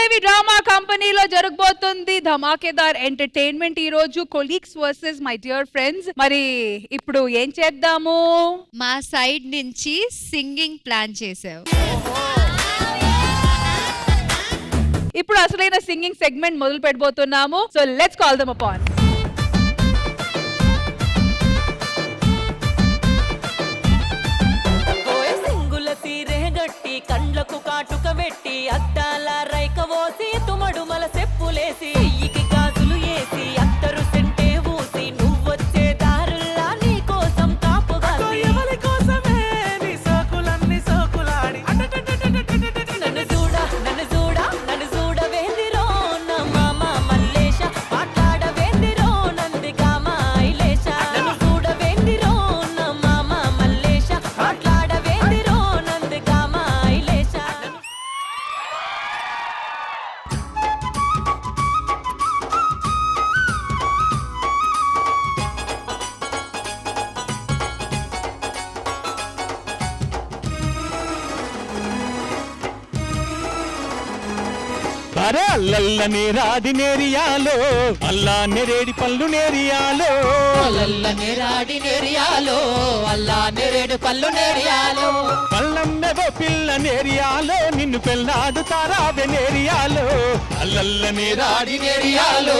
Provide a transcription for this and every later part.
Sridevi drama కంపెనీలో జరగబోతుంది ధమాకేదార్ entertainment. ఈ రోజు colleagues versus my dear friends. మరి ఇప్పుడు ఏం చేద్దాము? మా సైడ్ నుంచి సింగింగ్ ప్లాన్ చేసావు. ఇప్పుడు అసలైన సింగింగ్ సెగ్మెంట్ మొదలు పెట్టబోతున్నాము. So let's call them upon. కండ్లకు కాటుక పెట్టి అద్దాల రైక పోసి తుమడుమల చెప్పులేసి ఇకి గాజులు వేసి అత్తరు సెంటే ఊసి నువ్వొచ్చే దారుల్లా నీ కోసం కాపుగా ఎవరి కోసమే నీ సోకులన్నీ సోకులాడి నన్ను చూడ వేందిరో నా మామ మల్లేశ మాట్లాడ వేందిరో నందిగా మైలేశ నన్ను చూడ వేందిరో నా మామ మల్లేశ మాట్లాడ వేందిరో నందిగా అరే అల్లల్లని రాడి నేరియాలో అల్లా నెరేడి పళ్ళు నేరియాలో అల్లల్లని రాడి నేరియాలో అల్లా నెరేడు పళ్ళు నేరియాలో పల్లమ్మెవో పిల్ల నేరియాలో నిన్ను పెళ్ళాడు తారావె నేరియాలో అల్లల్లని రాడి నేరియాలో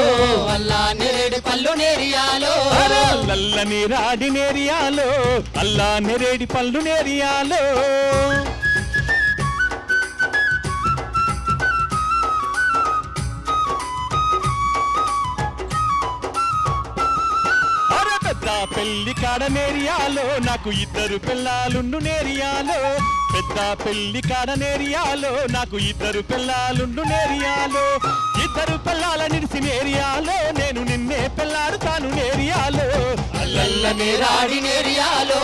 అల్లా నెరేడు పళ్ళు నేరియాలో అల్లల్లని రాడి నేరియాలో అల్లా నెరేడి పళ్ళు నేరియాలో పెళ్లి కాడ నేరియాలో నాకు ఇద్దరు పిల్లాలుండు నేరియాలో పెద్ద పెళ్లి కాడ నేరియాలో నాకు ఇద్దరు పిల్లాలుండు నేరియాలో ఇద్దరు పిల్లాల నిడిసి నేరియాలో నేను నిన్నే పిల్లాడుతాను నేరియాలో అల్లల్లని రాడి నేరియాలో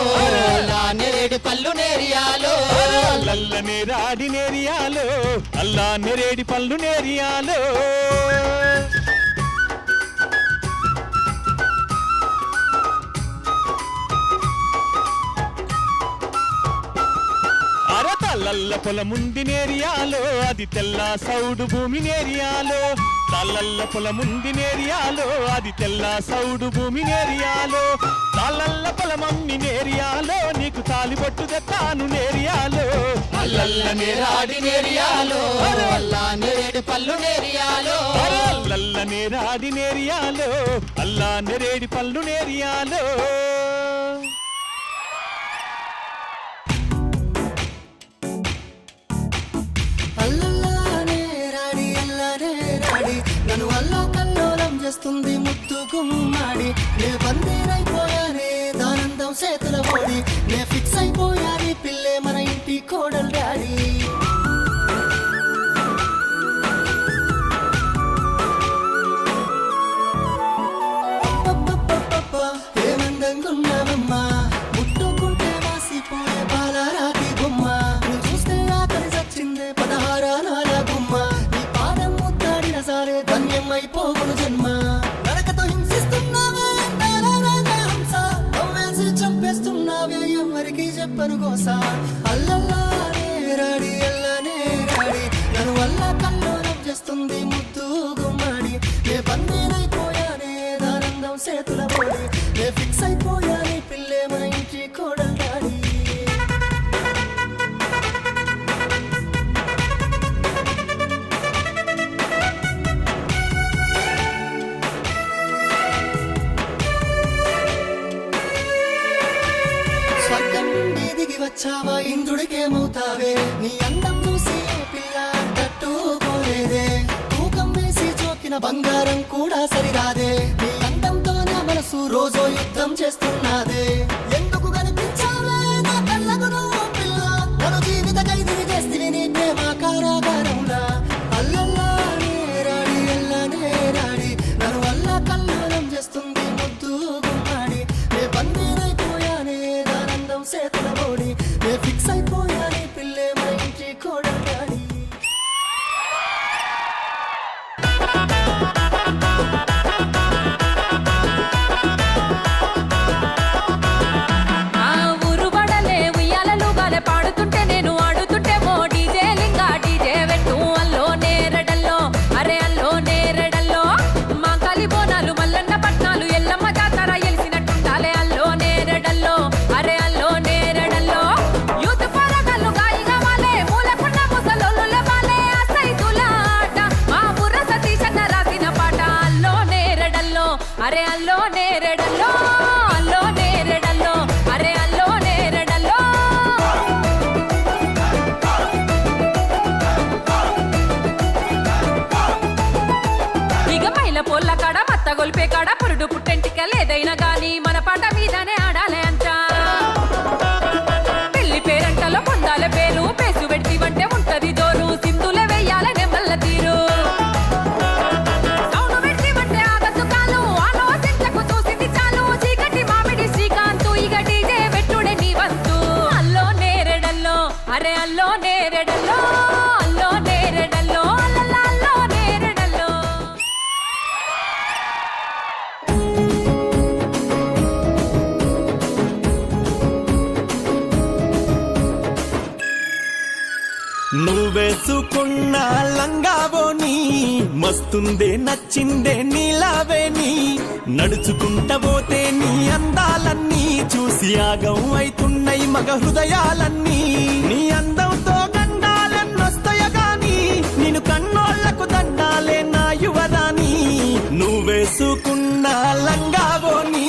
అల్లా నెరేడు పళ్ళు నేరియాలో అల్లల్లని రాడి నేరియాలో అల్లా నెరేడి పళ్ళు నేరియాలో తల్లల్ల పొలముంది నేరియాలో అది తెల్ల సౌడు భూమి నేరియాలో తల్లల్ల పొలముంది నేరియాలో అది తెల్ల సౌడు భూమి నేరియాలో తల్లల్ల పొలమమ్మి నేరియాలో నీకు తాలిబొట్టు తెత్తాను నేరియాలో అల్లల్లని రాడి నేరియాలో అల్లా నెరేడు పళ్ళు నేరియాలో అల్లల్లని రాడి నేరియాలో అల్లా నెరేడి పళ్ళు నేరియాలో నన్ను అల్లో కల్లోలం చేస్తుంది ముత్తు గుమ్మాడి నే బందీనైపోయానే దానందం చేతుల ఓడి నే ఫిక్స్ అయిపోయాని పిల్లే మన ఇంటి కోడలు డాడీ ఏమందంగున్నావమ్మా ముట్టుకుంటే మాసిపోయే బాలరాతి బొమ్మ నువ్వు చూస్తే ఆకలి చచ్చిందే 16 నాల గుమ్మ ధన్యం అయిపోవును జన్మ నరకతో హింసిస్తున్నావే హంస నవ్వేసి చంపేస్తున్నావే ఎవరికి చెప్పను కోస అల్లల్లానే రాడి అల్లనే రాడి నన్ను వల్ల కల్లోలం చేస్తుంది ముద్దు గుమ్మాడి నే బందీనైపోయానే దానందం చేతుల పోడి నే ఫిక్స్ అయిపోయానే పిల్లే మన ఇంటి కోడలు డాడీ స్వర్గం నుండి దిగి వచ్చావా ఇంద్రుడికేమవుతావే నీ అందం చూసి పిల్ల తట్టుకోలేదే తూకం వేసి చోకిన బంగారం కూడా సరిరాదే నీ అందంతో నా మనసు రోజు యుద్ధం చేస్తున్నాదే ఎందుకు కనిపించావే నా కళ్ళకు నువ్వు పిల్ల నన్ను జీవిత ఖైదీని చేస్తే నీ ప్రేమ కారాగారంలా అల్లల్లానే రాడి అల్లనే రాడి నన్ను వల్ల కల్లోలం చేస్తుంది ముద్దు గుమ్మాడి నే బందీనైపోయానే దానందం చేతుల ఓడి నే ఫిక్స్ అయిపోయాని పిల్లే మన ఇంటి కోడలు డాడీ ఊరు బడలే ఉయ్యాలలు గాలే పాడుతుంటే నేను ఆడుతుంటే మో డీజే అరే అల్లో నేరెడల్లో అల్లో నేరెడల్లో అరే అల్లో నేరెడల్లో ఇక మైల పొల్ల కాడ మత్త గొలిపే కాడ పురుడు పుట్టెంటికలు ఏదైనా గాని మన పాట మీదనే ఆడాలి అంట పెళ్లి పేరంటలో పొందాల పేరు పేసు పెడితివంటే ఉంటది దోరు సింధులే వెయ్యాల నెమ్మల్ల తీరు సౌండు పెడితివంటే ఆగదు కాలు ఆలోచించకు చూసింది చాలు చీకటి మామిడి శ్రీకాంతు ఇక డీజే పెట్టుడే నీ వంతు అల్లో నేరెడల్లో అరే అల్లో నేరెడల్లో అల్లో నేరెడల్లో అల్లల్లా అల్లో నేరెడల్లో నువ్వేసుకున్న లంగావోని మస్తుందే నచ్చిందే నీలావేని నడుచుకుంటా పోతే నీ అందాలన్నీ చూసి ఆగం అయితున్నాయి మగ హృదయాలన్నీ నీ అందంతో గండాలెన్నొస్తాయో గాని నేను కన్నోళ్లకు దండాలే నా యువరాని నువ్వేసుకున్న లంగావోని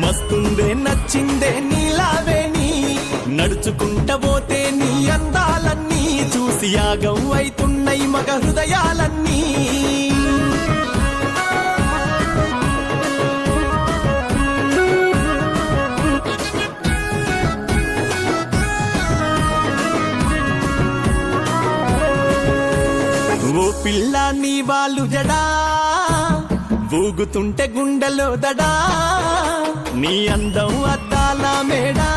మస్తుందే నచ్చిందే నీలావేని నడుచుకుంటా పోతే నీ అందాలన్నీ చూసి యాగం అయితున్నాయి మగ హృదయాలన్నీ ఓ పిల్ల నీ వాళ్ళు జడా ఊగుతుంటే గుండెలో దడా నీ అందం అద్దాల మేడా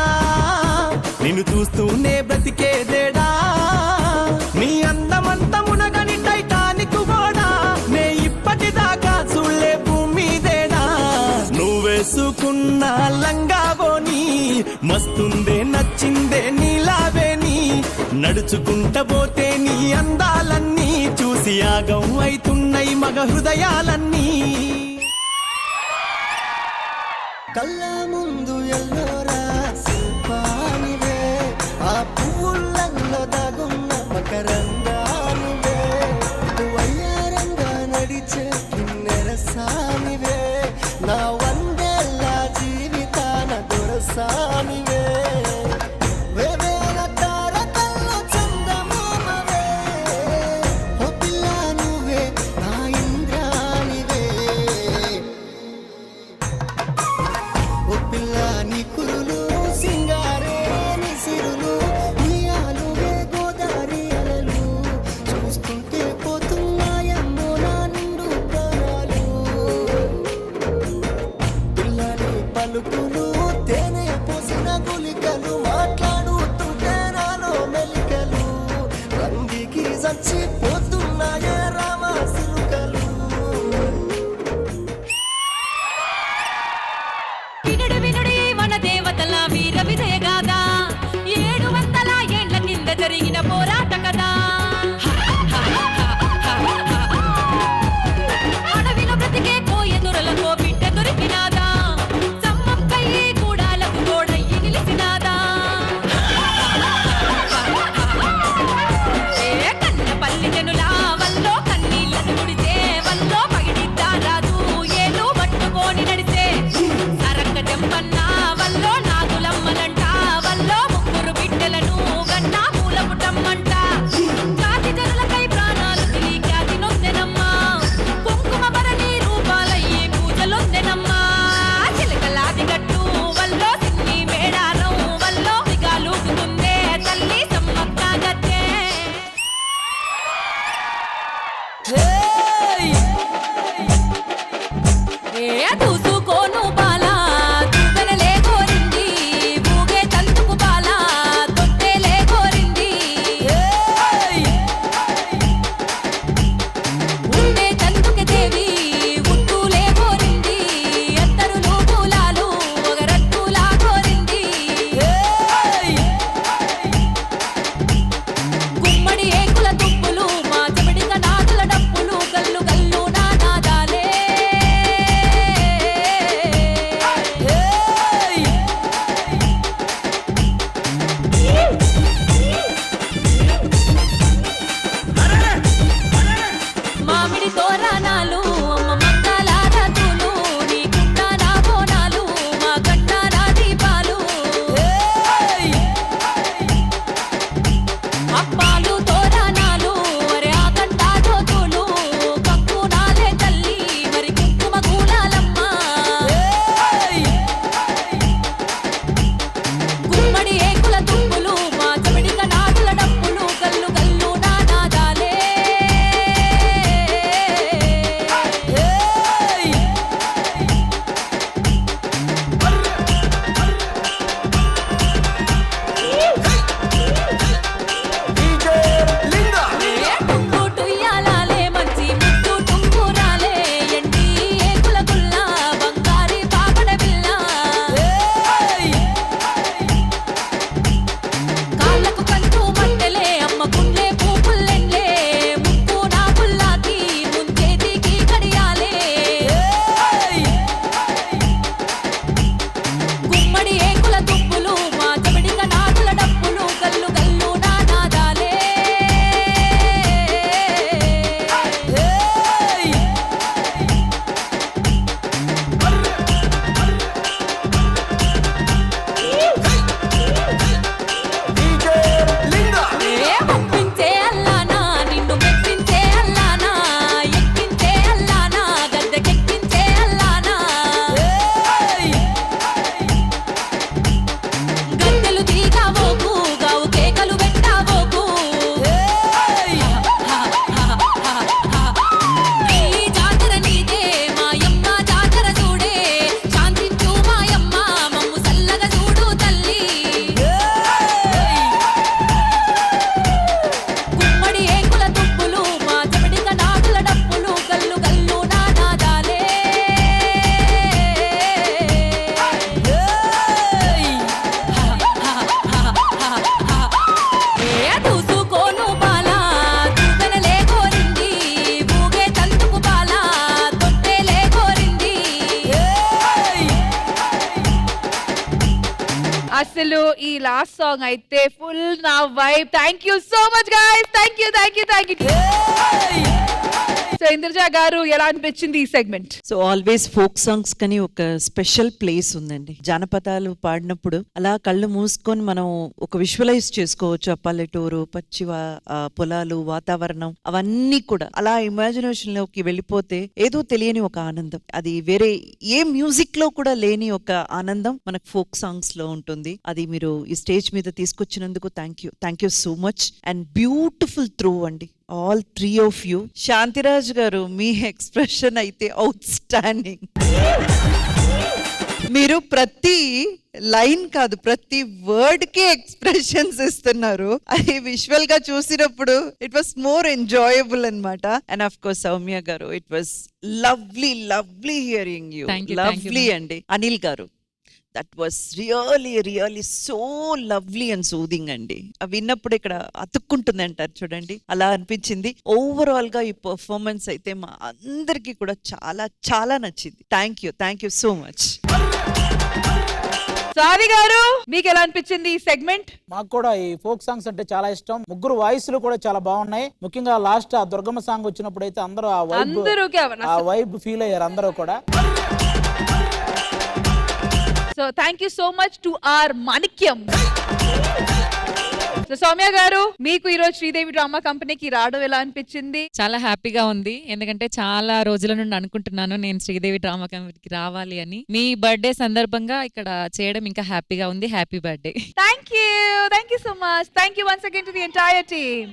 నిన్ను చూస్తూనే బ్రతికేదేడా నీ అందమంతా మునగని టైటానిక్ కూడా నే ఇప్పటిదాకా చూడలే భూమిదేడా నువ్వేసుకున్న లంగావోని మస్తుందే నచ్చిందే నీలావేని నడుచుకుంటా పోతే నీ అందాలన్నీ చూసి యాగం అయితున్నాయి మగ హృదయాలన్నీ కళ్ళ ముందు ఎల్లోరా శిల్పానివే ఆ పువ్వులలో దాగున్న మకరంగానివే వయ్యారంగా నడిచే కిన్నెరసానివే నా వందేళ్ళ జీవితాన దొరసానివే వేవేల తారకల్లో చందమామవే ఓ పిల్ల నువ్వే నా ఇంద్రానివే ఓ పిల్ల నీ కురులు సింగారే నీ సిరులు నీ ఆలువే గోదారి అలలు చూస్తుంటే పోతున్నాయమ్మో నా నిండు ప్రాణాలు పిల్లని పలుకులు తేనె పోసిన గులికలు మాట్లాడుతుంటే నాలో మెలికలు రంగికి చచ్చిపోతున్నాయే రామసిలుకలు వినుడు వినుడి మన దేవతల వీర విజయగాథ 700 ఏండ్ల కింద జరిగిన పోరాట కదా అడవిలో బ్రతికే కోయెదురలతో బిడ్డ దొరికినాదా సమ్మక్కయ్యి కూడాలకు తోడయ్యి నిలిచినాదా ఏ కన్న పల్లి జనుల వల్లో కన్నీళ్లను ముడితే వల్లో పగిడిద్దా రాదు ఏలు పట్టుకొని నడిసే సరక్క జంపన్న వల్లో నాగులమ్మలంట వల్లో ముగ్గురు బిడ్డలను గన్నా పూల పుట్టమ్మంట జాతి జనులకై ప్రాణాలు తిరిగి ఖ్యాతి నొందెనమ్మా కుంకుమ భరణి రూపాలయ్యి పూజలొందెనమ్మా చిలకలాది గట్టు వల్లో సిన్ని మేడారం వల్లో సిగాలుగుతుందే తల్లి సమ్మక్క గద్దె ఏ దూసుకోను బాలా దూకనలే కోరింది ఊగే తంతుకు బాలా తొట్టెలే కోరింది ఉండే తంతుకే దేవి ఉట్టులే కోరింది ఎత్తరులు పూలాలు ఒగరట్టులా కోరింది గుమ్మడి ఏకుల తుప్పులు మా చెబడిక నాదుల డప్పులు గల్లు గల్లు నాదాలే అసలు ఈ లాస్ట్ సాంగ్ అయితే ఫుల్ నా vibe. Thank you so much guys. Thank you. So Indraja గారు ఎలా అనిపించింది ఈ segment? So always folk songs కని ఒక స్పెషల్ ప్లేస్ ఉందండి. జానపదాలు పాడినప్పుడు అలా కళ్ళు మూసుకొని మనం ఒక విజువలైజ్ చేసుకోవచ్చు. ఆ పల్లెటూరు, పొలాలు, వాతావరణం అవన్నీ కూడా అలా ఇమాజినేషన్ లోకి వెళ్ళిపోతే ఏదో తెలియని ఒక ఆనందం, అది వేరే ఏ మ్యూజిక్ లో కూడా లేని ఒక ఆనందం మనకు ఫోక్ సాంగ్స్ లో ఉంటుంది. అది మీరు ఈ స్టేజ్ మీద తీసుకొచ్చినందుకు thank you so much. And beautiful through అండి, all 3 of you. Shantiraj garu, మీ ఎక్స్ప్రెషన్ అయితే అవుట్ స్టాండింగ్. మీరు ప్రతి లైన్ కాదు, ప్రతి వర్డ్ కి ఎక్స్ప్రెషన్స్ ఇస్తున్నారు. అది విజువల్ గా చూసినప్పుడు ఇట్ వాస్ మోర్ ఎంజాయబుల్ అన్నమాట. అండ్ ఆఫ్ కోర్స్ సౌమ్య గారు, it was lovely hearing you. Lovely అండి. అనిల్ గారు, that was really so lovely and soothing అండి. అవి విన్నప్పుడు ఇక్కడ అతుక్కుంటుంది అంటారు చూడండి, అలా అనిపించింది. ఓవరాల్ గా ఈ పర్ఫార్మెన్స్ అయితే మా అందరికి కూడా చాలా నచ్చింది. Thank you so much. సారి గారు, మీకు ఎలా అనిపించింది ఈ సెగ్మెంట్? మాకు కూడా ఈ ఫోక్ సాంగ్స్ అంటే చాలా ఇష్టం. ముగ్గురు వాయిస్లు కూడా చాలా బాగున్నాయి. ముఖ్యంగా లాస్ట్ ఆ దుర్గమ్మ సాంగ్ వచ్చినప్పుడు అయితే అందరూ ఆ వైబ్ ఫీల్ అయ్యారు అందరూ కూడా. So thank you so much to R Manikyam. So Soumya garu, మీకు ఈ రోజు శ్రీదేవి డ్రామా కంపెనీకి రావడం ఎలా అనిపించింది? చాలా హ్యాపీగా ఉంది, ఎందుకంటే చాలా రోజుల నుండి అనుకుంటున్నాను నేను శ్రీదేవి డ్రామా కంపెనీకి రావాలి అని. మీ బర్త్డే సందర్భంగా ఇక్కడ చేయడం ఇంకా హ్యాపీగా ఉంది. Happy birthday. Thank you so much. Thank you once again to the entire team.